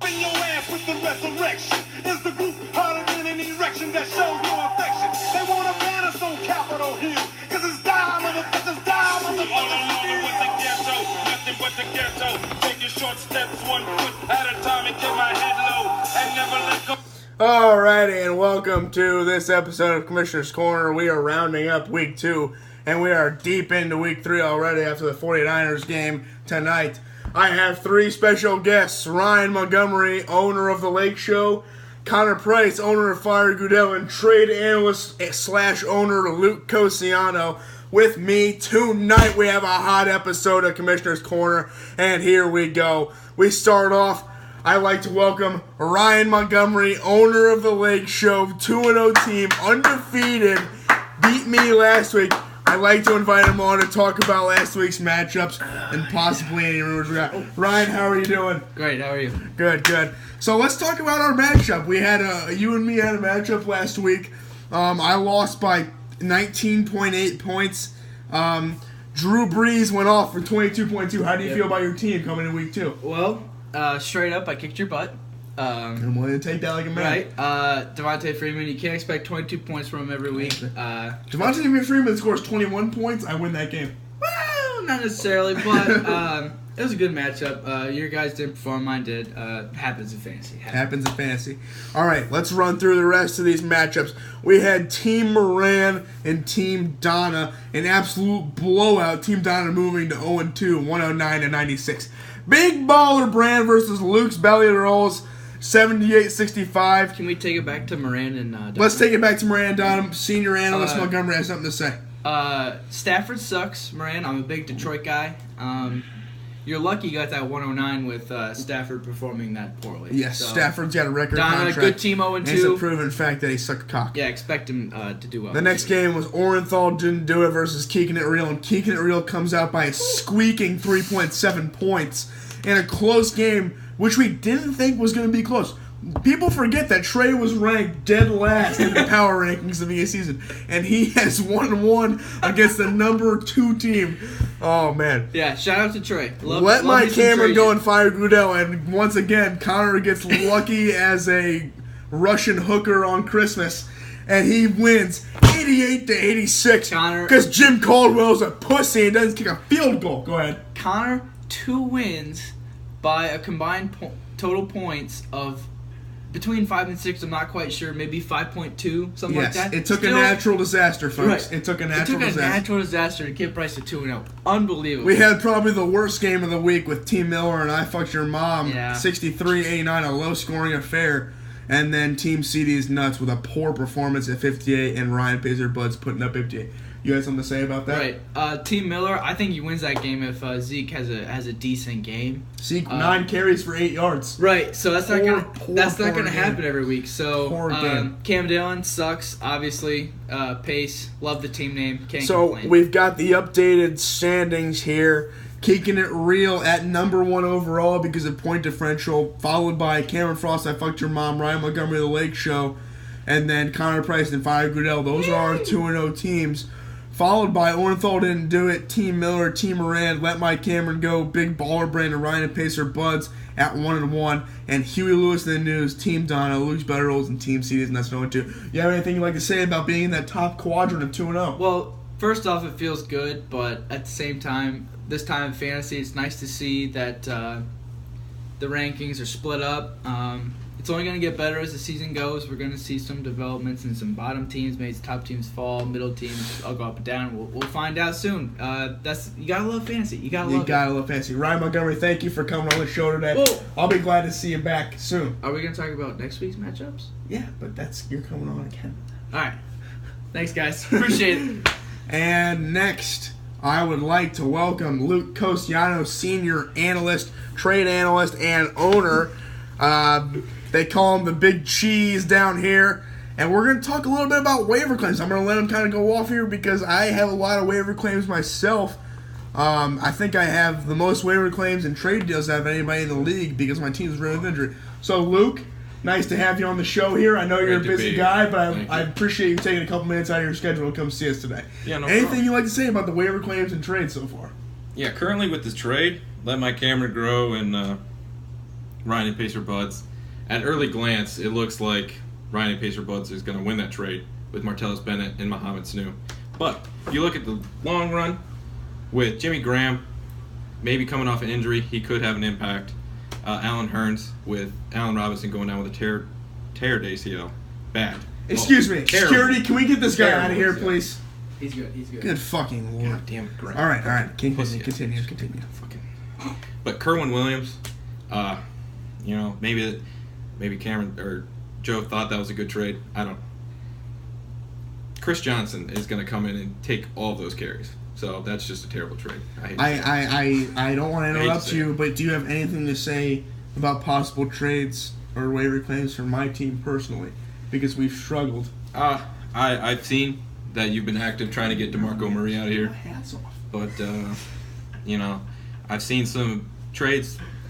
In your ass with the resurrection is the group harder than an erection that shows no affection. They want to ban us on Capitol Hill, cause it's die, motherfuckers, die, motherfuckers. With the ghetto, nothing but the ghetto. Taking short steps, 1 foot at a time, and get my head low and never let go. Alrighty, and welcome to this episode of Commissioner's Corner. We are rounding up week 2, and we are deep into week 3 already after the 49ers game tonight. I have 3 special guests: Ryan Montgomery, owner of The Lake Show; Connor Price, owner of Fire Goodell; and trade analyst / owner Luke Cosiano. With me tonight, we have a hot episode of Commissioner's Corner, and here we go. We start off. I'd like to welcome Ryan Montgomery, owner of The Lake Show, 2-0 team, undefeated, beat me last week. I'd like to invite him on to talk about last week's matchups and possibly any rumors we got. Ryan, how are you doing? Great, how are you? Good. So let's talk about our matchup. We had you and me had a matchup last week. I lost by 19.8 points. Drew Brees went off for 22.2. How do you feel about your team coming in week 2? Well, straight up, I kicked your butt. I'm willing to take that like a man. Right. Devontae Freeman, you can't expect 22 points from him every week. Devontae Freeman scores 21 points, I win that game. Well, not necessarily, but it was a good matchup. Your guys didn't perform, mine did. Happens in fantasy. Happens in fantasy. All right, let's run through the rest of these matchups. We had Team Moran and Team Donna, an absolute blowout. Team Donna moving to 0-2, 109-96. Big Baller Brand versus Luke's Belly Rolls, 78-65. Can we take it back to Moran and Donna? Let's take it back to Moran Donna. Senior analyst Montgomery has something to say. Stafford sucks, Moran. I'm a big Detroit guy. You're lucky you got that 109 with Stafford performing that poorly. Yes, so, Stafford's got a record Donna, contract. good team 0-2. And it's a proven fact that he sucked cock. Yeah, expect him to do well. The next game was Orenthal Didn't Do It versus Keeking It Real, and Keeking It Real comes out by a squeaking 3.7 points in a close game, which we didn't think was going to be close. People forget that Trey was ranked dead last in the power rankings of the season, and he has 1-1 against the number 2 team. Oh, man. Yeah, shout out to Trey. Let my camera go and fire Goodell, and once again, Connor gets lucky as a Russian hooker on Christmas, and he wins 88-86 because Jim Caldwell's a pussy and doesn't kick a field goal. Go ahead. Connor, 2 wins by a combined total points of between 5 and 6, I'm not quite sure. Maybe 5.2, something like that. It took a natural disaster, folks. Right. It took a natural disaster to get Bryce to 2-0. Unbelievable. We had probably the worst game of the week with Team Miller and I Fucked Your Mom, 63-89, a low-scoring affair. And then Team CD's nuts with a poor performance at 58, and Ryan Pazer Buds putting up 58. You had something to say about that? Right. Team Miller, I think he wins that game if Zeke has a decent game. Zeke 9 carries for 8 yards. Right. So that's not gonna happen every week. So Cam Dillon sucks, obviously. Pace, love the team name. Can't complain. We've got the updated standings here. Keeking It Real at number 1 overall because of point differential, followed by Cameron Frost, I Fucked Your Mom, Ryan Montgomery, The Lake Show, and then Connor Price and Fire Goodell. Those are our 2-0 teams. Followed by Orenthal Didn't Do It, Team Miller, Team Moran, Let My Cameron Go, Big Baller Brand, and Ryan and Pacer Buds at 1-1, and Huey Lewis in the News, Team Donna, Luke's Better Rolls, and Team CDs, and that's 0-2. You have anything you'd like to say about being in that top quadrant of 2-0? Well, first off, it feels good, but at the same time, this time in fantasy, it's nice to see that the rankings are split up. It's only going to get better as the season goes. We're going to see some developments in some bottom teams. Maybe top teams fall, middle teams all go up and down. We'll find out soon. You gotta love fantasy. You gotta love fantasy. Ryan Montgomery, thank you for coming on the show today. Whoa. I'll be glad to see you back soon. Are we going to talk about next week's matchups? Yeah, but you're coming on again. All right. Thanks, guys. Appreciate it. And next, I would like to welcome Luke Cosiano, senior analyst, trade analyst, and owner. They call him the Big Cheese down here. And we're going to talk a little bit about waiver claims. I'm going to let him kind of go off here because I have a lot of waiver claims myself. I think I have the most waiver claims and trade deals out of anybody in the league because my team's really with injury. So, Luke, nice to have you on the show here. I know you're a busy guy, but I appreciate you taking a couple minutes out of your schedule to come see us today. Yeah, no Anything problem. you'd like to say about the waiver claims and trades so far? Yeah, currently with this trade, Let My Camera Grow and Ryan and Pacer Buds. At early glance, it looks like Ryan and Pacer Buds is going to win that trade with Martellus Bennett and Mohamed Sanu. But if you look at the long run, with Jimmy Graham maybe coming off an injury, he could have an impact. Allen Hurns with Allen Robinson going down with a tear ACL. Bad. Excuse me. Terrible. Security, can we get this guy Terrible out of here, ACL. please? He's good. Good fucking lord. God damn it, Graham. All right. Pussy. Continue. Fucking. But Kerwin Williams, maybe Cameron or Joe thought that was a good trade. I don't. Chris Johnson is going to come in and take all of those carries. So that's just a terrible trade. I don't want to interrupt say you, it. but do you have anything to say about possible trades or waiver claims for my team personally? Because we've struggled. I've seen that you've been active trying to get DeMarco Murray out of here. My hat's off. But, I've seen some trades